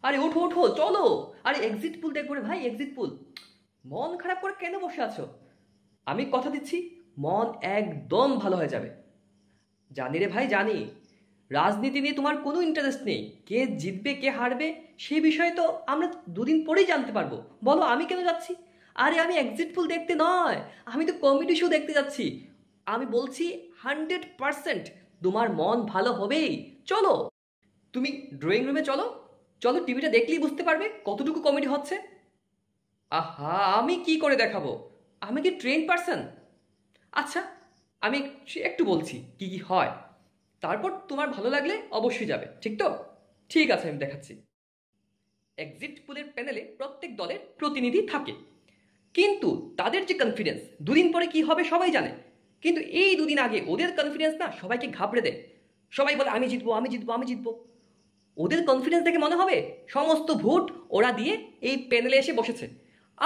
আরে ওঠো ওঠো চলো। আরে এক্সিট পুল দেখবো রে ভাই, এক্সিট পুল। মন খারাপ করে কেন বসে আছো? আমি কথা দিচ্ছি, মন একদম ভালো হয়ে যাবে। জানি রে ভাই জানি, রাজনীতি নিয়ে তোমার কোনো ইন্টারেস্ট নেই। কে জিতবে কে হারবে সে বিষয়ে তো আমরা দুদিন পরেই জানতে পারবো। বলো আমি কেন যাচ্ছি? আরে আমি এক্সিট পুল দেখতে নয়, আমি তো কমেডি শো দেখতে যাচ্ছি। আমি বলছি 100% তোমার মন ভালো হবেই। চলো, তুমি ড্রয়িং রুমে চলো। চলো, টিভিটা দেখলেই বুঝতে পারবে কতটুকু কমেডি হচ্ছে। আহা, আমি কি করে দেখাবো? আমি কি ট্রেন পারসন? আচ্ছা, আমি একটু বলছি কি কি হয়, তারপর তোমার ভালো লাগলে অবশ্যই যাবে, ঠিক তো? ঠিক আছে, আমি দেখাচ্ছি। এক্সিট পুলের প্যানেলে প্রত্যেক দলের প্রতিনিধি থাকে, কিন্তু তাদের যে কনফিডেন্স দুদিন পরে কি হবে সবাই জানে। কিন্তু এই দুদিন আগে ওদের কনফিডেন্স না সবাইকে ঘাবড়ে দেয়। সবাই বলে আমি জিতবো, আমি জিতবো, আমি জিতবো। ওদের কনফিডেন্স দেখে মনে হবে সমস্ত ভোট ওরা দিয়ে এই প্যানেলে এসে বসেছে।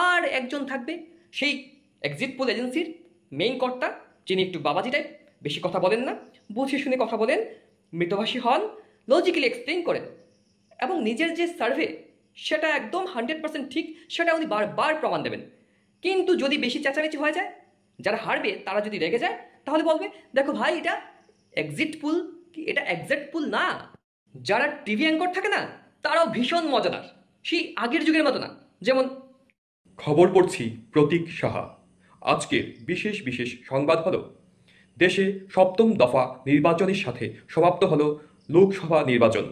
আর একজন থাকবে সেই এক্সিট পোল এজেন্সির মেইন কর্তা, যিনি একটু বাবাজি টাইপ, বেশি কথা বলেন না, বুঝে শুনে কথা বলেন, মৃতভাষী হন, লজিক্যালি এক্সপ্লেন করেন, এবং নিজের যে সার্ভে সেটা একদম 100% ঠিক, সেটা উনি বারবার প্রমাণ দেবেন। কিন্তু যদি বেশি চেঁচামেচি হয়ে যায়, যারা হারবে তারা যদি রেগে যায়, তাহলে বলবে দেখো ভাই এটা এক্সিট পুল, এটা এক্সাক্ট পুল না। যারা টিভি অ্যাঙ্কর থাকে না, তারাও ভীষণ মজাদার, সেই আগের যুগের মতো না। যেমন খবর পড়ছি প্রতীক সাহা। আজকের বিশেষ বিশেষ সংবাদ হলো, দেশে সপ্তম দফা নির্বাচনের সাথে সমাপ্ত হলো লোকসভা নির্বাচন।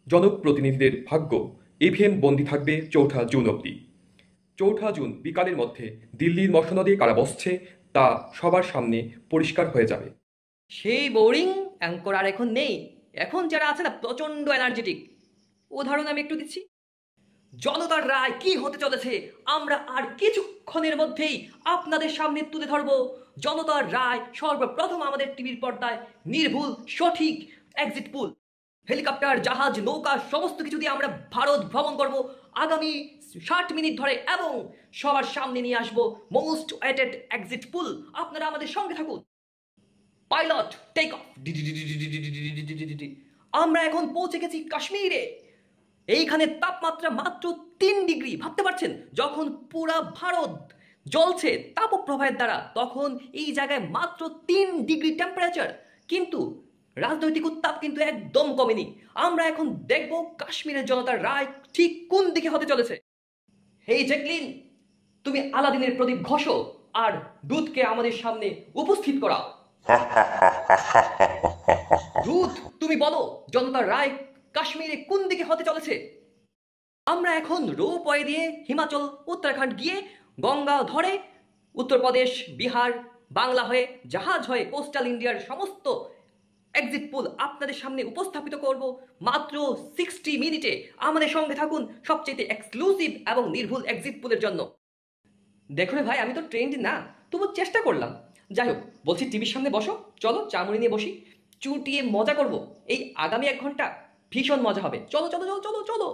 জনপ্রতিনিধিদের ভাগ্য ইভিএম বন্দী থাকবে 4 জুন অবধি। 4 জুন বিকালের মধ্যে দিল্লির মসনদে কারা বসছে তা সবার সামনে পরিষ্কার হয়ে যাবে। সেই বোরিং অ্যাঙ্কর আর এখন নেই। এখন যারা আছে না প্রচণ্ড এনার্জেটিক। উদাহরণ আমি একটু দিচ্ছি। জনতার রায় কি হতে চলেছে আমরা আর কিছুক্ষণের মধ্যেই আপনাদের সামনে তুলে ধরব। জনতার রায় সর্বপ্রথম আমাদের টিভির পর্দায়, নির্ভুল সঠিক এক্সিট পুল। হেলিকপ্টার, জাহাজ, নৌকা সমস্ত কিছু দিয়ে আমরা ভারত ভ্রমণ করব আগামী 60 মিনিট ধরে, এবং সবার সামনে নিয়ে আসবো মোস্ট ওয়েটেড এক্সিট পুল। আপনারা আমাদের সঙ্গে থাকুন। Pilot take off. আমরা এখন পৌঁছে গেছি কাশ্মীরে। এইখানে তাপমাত্রা মাত্র 3 ডিগ্রি, ভাবতে পারছেন? যখন পুরা ভারত জ্বলছে তাপপ্রবাহের দ্বারা, তখন এই জায়গায় মাত্র 3 ডিগ্রি টেম্পারেচার। কিন্তু রাজনৈতিক উত্তাপ কিন্তু একদম কমেনি। আমরা এখন দেখব কাশ্মীরের জনতার রায় ঠিক কোন দিকে হতে চলেছে। হেই জ্যাকলিন, তুমি আলাদিনের প্রদীপ ঘষো আর দুধকে আমাদের সামনে উপস্থিত করাও। দুধ, তুমি বলো জনতার রায় কাশ্মীরে কোন দিকে হতে চলেছে। আমরা এখন রোপওয়ে দিয়ে হিমাচল, উত্তরাখণ্ড গিয়ে গঙ্গা ধরে উত্তরপ্রদেশ, বিহার, বাংলা হয়ে জাহাজ হয়ে কোস্টাল ইন্ডিয়ার সমস্ত এক্সিট পুল আপনাদের সামনে উপস্থাপিত করব মাত্র 60 মিনিটে। আমাদের সঙ্গে থাকুন সবচেয়ে এক্সক্লুসিভ এবং নির্ভুল এক্সিট পুলের জন্য। দেখো রে ভাই, আমি তো ট্রেন্ড না, তবু চেষ্টা করলাম। যাই হোক, বলছি টিভির সামনে বসো, চলো চামড়ি নিয়ে বসি, চুটিয়ে মজা করব। এই আগামী 1 ঘন্টা ভীষণ মজা হবে। চলো চলো চলো চলো চলো।